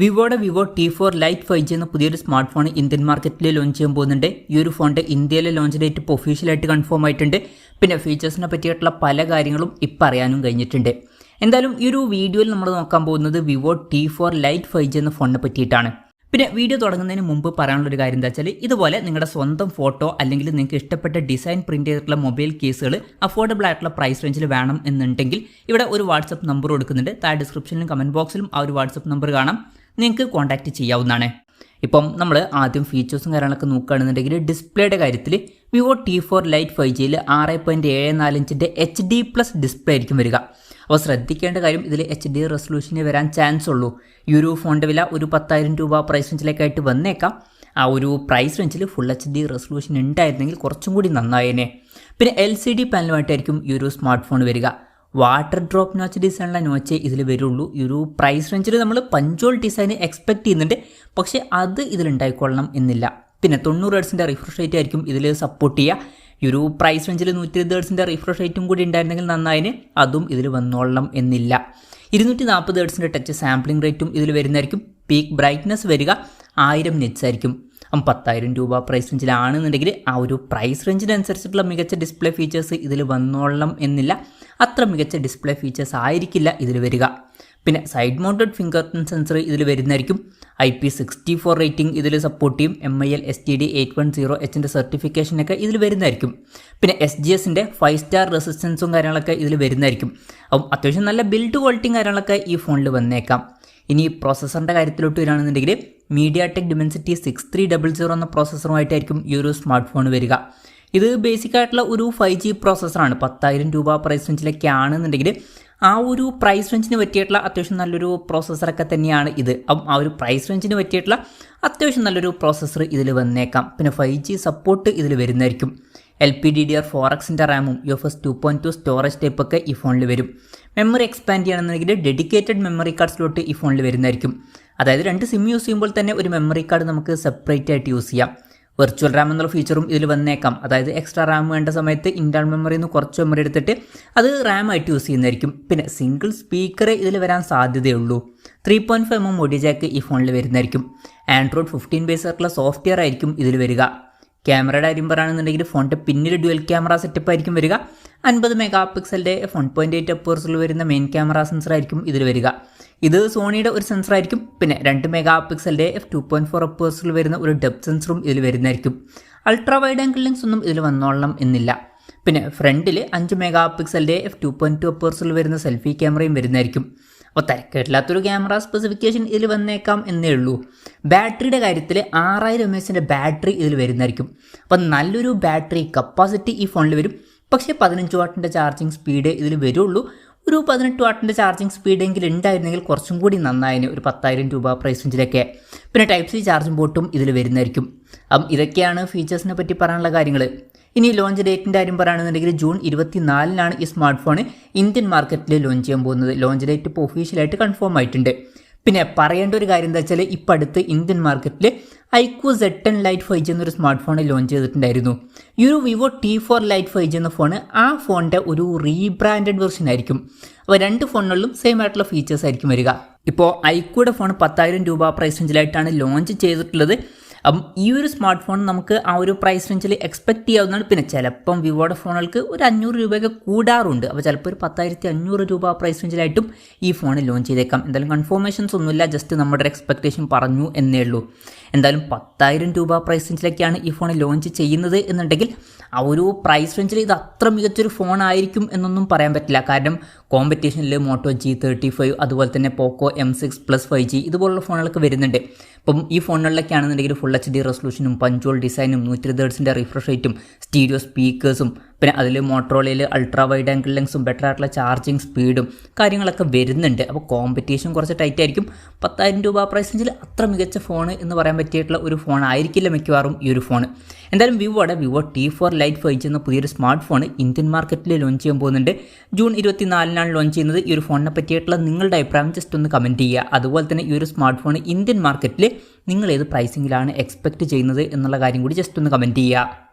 വിവോയുടെ Vivo T4 light 5G എന്ന പുതിയൊരു smart phone Indian മാർക്കറ്റിൽ ലോഞ്ച് ചെയ്യാൻ പോകുന്നുണ്ട്. ഈ ഒരു ഫോണിൻ്റെ ഇന്ത്യയിലെ ലോഞ്ച് ഡേറ്റ് ഇപ്പോൾ ഒഫീഷ്യലായിട്ട് കൺഫേം ആയിട്ടുണ്ട്. പിന്നെ ഫീച്ചേഴ്സിനെ പറ്റിയിട്ടുള്ള പല കാര്യങ്ങളും ഇപ്പോൾ അറിയാനും കഴിഞ്ഞിട്ടുണ്ട്. എന്തായാലും ഈ ഒരു വീഡിയോയിൽ നമ്മൾ നോക്കാൻ പോകുന്നത് വിവോ T4 ലൈറ്റ് 5G എന്ന ഫോണിനെ പറ്റിയിട്ടാണ്. പിന്നെ വീഡിയോ തുടങ്ങുന്നതിന് മുമ്പ് പറയാനുള്ളൊരു കാര്യം എന്താ വെച്ചാൽ, ഇതുപോലെ നിങ്ങളുടെ സ്വന്തം ഫോട്ടോ അല്ലെങ്കിൽ നിങ്ങൾക്ക് ഇഷ്ടപ്പെട്ട ഡിസൈൻ പ്രിന്റ് ചെയ്തിട്ടുള്ള മൊബൈൽ കേസുകൾ അഫോർഡബിൾ ആയിട്ടുള്ള പ്രൈസ് റേഞ്ചിൽ വേണം എന്നുണ്ടെങ്കിൽ ഇവിടെ ഒരു വാട്സപ്പ് നമ്പർ കൊടുക്കുന്നുണ്ട്. താഴെ ഡിസ്ക്രിപ്ഷനിലും കമൻറ്റ് ബോക്സിലും ആ ഒരു വാട്സപ്പ് നമ്പർ കാണാം, നിങ്ങൾക്ക് കോൺടാക്റ്റ് ചെയ്യാവുന്നതാണ്. ഇപ്പം നമ്മൾ ആദ്യം ഫീച്ചേഴ്സും കാര്യങ്ങളൊക്കെ നോക്കുകയാണെന്നുണ്ടെങ്കിൽ ഡിസ്പ്ലേയുടെ കാര്യത്തിൽ വിവോ T4 ലൈറ്റ് 5Gയിൽ 6.74 ഇഞ്ചിൻ്റെ HD+ ഡിസ്പ്ലേ ആയിരിക്കും വരിക. അപ്പോൾ ശ്രദ്ധിക്കേണ്ട കാര്യം, ഇതിൽ HD റെസൊല്യൂഷന് വരാൻ ചാൻസ് ഉള്ളൂ. ഈ ഒരു ഫോണിൻ്റെ വില ഒരു 10,000 രൂപ പ്രൈസ് റേഞ്ചിലേക്കായിട്ട് വന്നേക്കാം. ആ ഒരു പ്രൈസ് റേഞ്ചിൽ ഫുൾ HD റെസൊല്യൂഷൻ ഉണ്ടായിരുന്നെങ്കിൽ കുറച്ചും കൂടി നന്നായേനെ. പിന്നെ LCD പാനലുമായിട്ടായിരിക്കും ഈ ഒരു സ്മാർട്ട് ഫോൺ വരിക. വാട്ടർ ഡ്രോപ്പ് നോച്ച് ഡിസൈനുള്ള നോച്ചേ ഇതിൽ വരുള്ളൂ. ഈ ഒരു പ്രൈസ് റേഞ്ചിൽ നമ്മൾ പഞ്ചോൾ ഡിസൈൻ എക്സ്പെക്ട് ചെയ്യുന്നുണ്ട്, പക്ഷേ അത് ഇതിലുണ്ടായിക്കൊള്ളണം എന്നില്ല. പിന്നെ 90 ഹെർട്സിൻ്റെ റിഫ്രഷ് റേറ്റ് ആയിരിക്കും ഇതിൽ സപ്പോർട്ട് ചെയ്യുക. ഈ ഒരു പ്രൈസ് റേഞ്ചിൽ 120 ഹെർട്സിൻ്റെ റിഫ്രഷ് റേറ്റും കൂടി ഉണ്ടായിരുന്നെങ്കിൽ നന്നായതിന്, അതും ഇതിൽ വന്നോളണം എന്നില്ല. 240 ഹെർട്സിൻ്റെ ടച്ച് സാമ്പിളിംഗ് റേറ്റും ഇതിൽ വരുന്നതായിരിക്കും. പീക്ക് ബ്രൈറ്റ്നസ് വരിക 1000 നിറ്റ്സ് ആയിരിക്കും. 10,000 രൂപ പ്രൈസ് റേഞ്ചിലാണെന്നുണ്ടെങ്കിൽ ആ ഒരു പ്രൈസ് റേഞ്ചിനനുസരിച്ചിട്ടുള്ള മികച്ച ഡിസ്പ്ലേ ഫീച്ചേഴ്സ് ഇതിൽ വന്നോളണം എന്നില്ല. അത്ര മികച്ച ഡിസ്പ്ലേ ഫീച്ചേഴ്സ് ആയിരിക്കില്ല ഇതിൽ വരിക. പിന്നെ side mounted finger print sensor ഇതിൽ വരുന്നതായിരിക്കും. IP64 റേറ്റിംഗ് ഇതിൽ സപ്പോർട്ട് ചെയ്യും. MIL STD 810Hൻ്റെ സർട്ടിഫിക്കേഷനൊക്കെ ഇതിൽ വരുന്നതായിരിക്കും. പിന്നെ SGSൻ്റെ 5 സ്റ്റാർ റെസിസ്റ്റൻസും കാര്യങ്ങളൊക്കെ ഇതിൽ വരുന്നതായിരിക്കും. അപ്പം അത്യാവശ്യം നല്ല ബിൽഡ് ക്വാളിറ്റിയും കാര്യങ്ങളൊക്കെ ഈ ഫോണിൽ വന്നേക്കാം. ഇനി പ്രോസസ്സറിൻ്റെ കാര്യത്തിലോട്ട് വരികയാണെന്നുണ്ടെങ്കിൽ MediaTek Dimensity 6300 എന്ന പ്രോസസ്സറുമായിട്ടായിരിക്കും ഈ ഒരു സ്മാർട്ട് ഫോൺ വരിക. ഇത് ബേസിക് ആയിട്ടുള്ള ഒരു 5G പ്രോസസ്സറാണ്. 10,000 രൂപ പ്രൈസ് റേഞ്ചിലൊക്കെ ആണെന്നുണ്ടെങ്കിൽ ആ ഒരു പ്രൈസ് റേഞ്ചിന് പറ്റിയിട്ടുള്ള അത്യാവശ്യം നല്ലൊരു പ്രോസസ്സറൊക്കെ തന്നെയാണ് ഇത്. അപ്പം ആ ഒരു പ്രൈസ് റേഞ്ചിന് പറ്റിയിട്ടുള്ള അത്യാവശ്യം നല്ലൊരു പ്രോസസ്സർ ഇതിൽ വന്നേക്കാം. പിന്നെ 5G സപ്പോർട്ട് ഇതിൽ വരുന്നതായിരിക്കും. LPDDR4Xൻ്റെ റാമും UFS 2.2 സ്റ്റോറേജ് ടൈപ്പൊക്കെ ഈ ഫോണിൽ വരും. മെമ്മറി എക്സ്പാൻഡ് ചെയ്യണമെന്നുണ്ടെങ്കിൽ ഡെഡിക്കേറ്റഡ് മെമ്മറി കാർഡ് സ്ലോട്ട് ഈ ഫോണിൽ വരുന്നതായിരിക്കും. അതായത് 2 സിം യൂസ് ചെയ്യുമ്പോൾ തന്നെ ഒരു മെമ്മറി കാർഡ് നമുക്ക് സെപ്പറേറ്റ് ആയിട്ട് യൂസ് ചെയ്യാം. വെർച്വൽ റാം എന്നുള്ള ഫീച്ചറും ഇതിൽ വന്നേക്കാം. അതായത് എക്സ്ട്രാ റാം വേണ്ട സമയത്ത് ഇൻറ്റേർണൽ മെമ്മറിയിൽ നിന്ന് കുറച്ച് മെമ്മറി എടുത്തിട്ട് അത് റാം ആയിട്ട് യൂസ് ചെയ്യുന്നതായിരിക്കും. പിന്നെ സിംഗിൾ സ്പീക്കർ ഇതിൽ വരാൻ സാധ്യതയുള്ളൂ. 3.5mm ഓഡിയോ ജാക്ക് ഈ ഫോണിൽ വരുന്നതായിരിക്കും. Android 15 ബേസ് ആയിട്ടുള്ള സോഫ്റ്റ്വെയർ ആയിരിക്കും ഇതിൽ വരിക. ക്യാമറയുടെ കാര്യം പറയുകയാണെന്നുണ്ടെങ്കിൽ ഫോണിൻ്റെ പിന്നിൽ ഡ്യുവൽ ക്യാമറ സെറ്റപ്പ് ആയിരിക്കും വരിക. 50 മെഗാപിക്സലിൻ്റെ 1.8 അപ്പേഴ്സിൽ വരുന്ന മെയിൻ ക്യാമറ സെൻസർ ആയിരിക്കും ഇതിൽ വരിക. ഇത് സോണിയുടെ ഒരു സെൻസർ ആയിരിക്കും. പിന്നെ 2 മെഗാപിക്സലിൻ്റെ f2.4 അപ്പേഴ്സിൽ വരുന്ന ഒരു ഡെപ്ത് സെൻസറും ഇതിൽ വരുന്നതായിരിക്കും. അൾട്രാ വൈഡ് ആംഗിൾ ലെൻസ് ഒന്നും ഇതിൽ വന്നോളണം എന്നില്ല. പിന്നെ ഫ്രണ്ടിൽ 5 മെഗാപിക്സലിൻ്റെ f2.2 അപ്പേഴ്സിൽ വരുന്ന സെൽഫി ക്യാമറയും വരുന്നതായിരിക്കും. അപ്പോൾ തിരക്കേട്ടില്ലാത്തൊരു ക്യാമറ സ്പെസിഫിക്കേഷൻ ഇതിൽ വന്നേക്കാം എന്നേ ഉള്ളൂ. ബാറ്ററിയുടെ കാര്യത്തിൽ 6000 mAhൻ്റെ ബാറ്ററി ഇതിൽ വരുന്നതായിരിക്കും. അപ്പോൾ നല്ലൊരു ബാറ്ററി കപ്പാസിറ്റി ഈ ഫോണിൽ വരും. പക്ഷേ 15 വാട്ടിൻ്റെ ചാർജിങ് സ്പീഡ് ഇതിൽ വരുള്ളൂ. ഒരു 18 വാട്ടിൻ്റെ ചാർജിങ് സ്പീഡെങ്കിലും ഉണ്ടായിരുന്നെങ്കിൽ കുറച്ചും കൂടി നന്നായതിന്, ഒരു 10,000 രൂപ പ്രൈസ് റേഞ്ചിലൊക്കെ. പിന്നെ Type-C ചാർജിംഗ് പോർട്ടും ഇതിൽ വരുന്നതായിരിക്കും. അപ്പം ഇതൊക്കെയാണ് ഫീച്ചേഴ്സിനെ പറ്റി പറയാനുള്ള കാര്യങ്ങൾ. ഇനി ലോഞ്ച് ഡേറ്റിൻ്റെ കാര്യം പറയുകയാണെന്നുണ്ടെങ്കിൽ ജൂൺ 24 ഈ സ്മാർട്ട് ഫോൺ ഇന്ത്യൻ മാർക്കറ്റിൽ ലോഞ്ച് ചെയ്യാൻ പോകുന്നത്. ലോഞ്ച് ഡേറ്റ് ഇപ്പോൾ ഒഫീഷ്യലായിട്ട് കൺഫേം ആയിട്ടുണ്ട്. പിന്നെ പറയേണ്ട ഒരു കാര്യം എന്താ വെച്ചാൽ, ഇപ്പം അടുത്ത് ഇന്ത്യൻ മാർക്കറ്റിൽ iQOO Z10 ലൈറ്റ് 5G എന്നൊരു സ്മാർട്ട് ഫോൺ ലോഞ്ച് ചെയ്തിട്ടുണ്ടായിരുന്നു. ഈ ഒരു വിവോ T4 ലൈറ്റ് 5G എന്ന ഫോൺ ആ ഫോണിൻ്റെ ഒരു റീബ്രാൻഡഡ് വെർഷൻ ആയിരിക്കും. അപ്പോൾ 2 ഫോണുകളിലും സെയിം ആയിട്ടുള്ള ഫീച്ചേഴ്സ് ആയിരിക്കും വരിക. ഇപ്പോൾ iQOOയുടെ ഫോൺ 10,000 രൂപ പ്രൈസ് റേഞ്ചിലായിട്ടാണ് ലോഞ്ച് ചെയ്തിട്ടുള്ളത്. അപ്പം ഈ ഒരു സ്മാർട്ട് ഫോൺ നമുക്ക് ആ ഒരു പ്രൈസ് റേഞ്ചിൽ എക്സ്പെക്ട് ചെയ്യാവുന്നതാണ്. പിന്നെ ചിലപ്പം വിവോയുടെ ഫോണുകൾക്ക് ഒരു 500 രൂപയൊക്കെ കൂടാറുണ്ട്. അപ്പോൾ ചിലപ്പോൾ ഒരു 10,500 രൂപ പ്രൈസ് റേഞ്ചിലായിട്ടും ഈ ഫോൺ ലോഞ്ച് ചെയ്തേക്കാം. എന്തായാലും കൺഫർമേഷൻസ് ഒന്നുമില്ല, ജസ്റ്റ് നമ്മുടെ ഒരു എക്സ്പെക്ടേഷൻ പറഞ്ഞു എന്നേ ഉള്ളൂ. എന്തായാലും 10,000 രൂപ പ്രൈസ് റേഞ്ചിലേക്കാണ് ഈ ഫോൺ ലോഞ്ച് ചെയ്യുന്നത് എന്നുണ്ടെങ്കിൽ ആ ഒരു പ്രൈസ് റേഞ്ചിൽ ഇത് അത്ര മികച്ചൊരു ഫോൺ ആയിരിക്കും എന്നൊന്നും പറയാൻ പറ്റില്ല. കാരണം കോമ്പറ്റീഷനിൽ മോട്ടോ G35 അതുപോലെ തന്നെ പോക്കോ M6+ 5G ഇതുപോലുള്ള ഫോണുകളൊക്കെ വരുന്നുണ്ട്. അപ്പം ഈ ഫോണുകളിലൊക്കെ ആണെന്നുണ്ടെങ്കിൽ ഫുൾ HD റെസൊല്യൂഷനും പഞ്ചോൾ ഡിസൈനും 120 ഹെർട്സിൻ്റെ റിഫ്രഷ് റേറ്റും സ്റ്റീരിയോ സ്പീക്കേഴ്സും പിന്നെ അതിൽ മോട്ടറോളയിൽ അൾട്രാ വൈഡ് ആംഗിൾ ലെൻസും ബെറ്റർ ആയിട്ടുള്ള ചാർജിങ് സ്പീഡും കാര്യങ്ങളൊക്കെ വരുന്നുണ്ട്. അപ്പോൾ കോമ്പറ്റീഷൻ കുറച്ച് ടൈറ്റ് ആയിരിക്കും. 10,000 രൂപ പ്രൈസ് റേഞ്ചിൽ അത്ര മികച്ച ഫോൺ എന്ന് പറയാൻ പറ്റിയിട്ടുള്ള ഒരു ഫോൺ ആയിരിക്കില്ല മിക്കവാറും ഈ ഒരു ഫോൺ. എന്തായാലും വിവോ T4 ലൈറ്റ് 5G എന്ന പുതിയൊരു സ്മാർട്ട് ഫോൺ ഇന്ത്യൻ മാർക്കറ്റിൽ ലോഞ്ച് ചെയ്യാൻ പോകുന്നുണ്ട്. ജൂൺ 24 ലോഞ്ച് ചെയ്യുന്നത്. ഈ ഒരു ഫോണിനെ പറ്റിയിട്ടുള്ള നിങ്ങളുടെ അഭിപ്രായം ജസ്റ്റ് ഒന്ന് കമൻറ്റ് ചെയ്യുക. അതുപോലെ തന്നെ ഈ ഒരു സ്മാർട്ട് ഫോൺ ഇന്ത്യൻ മാർക്കറ്റിൽ നിങ്ങൾ ഏത് പ്രൈസിങ്ങിലാണ് എക്സ്പെക്റ്റ് ചെയ്യുന്നത് എന്നുള്ള കാര്യം കൂടി ജസ്റ്റ് ഒന്ന് കമൻറ്റ് ചെയ്യുക.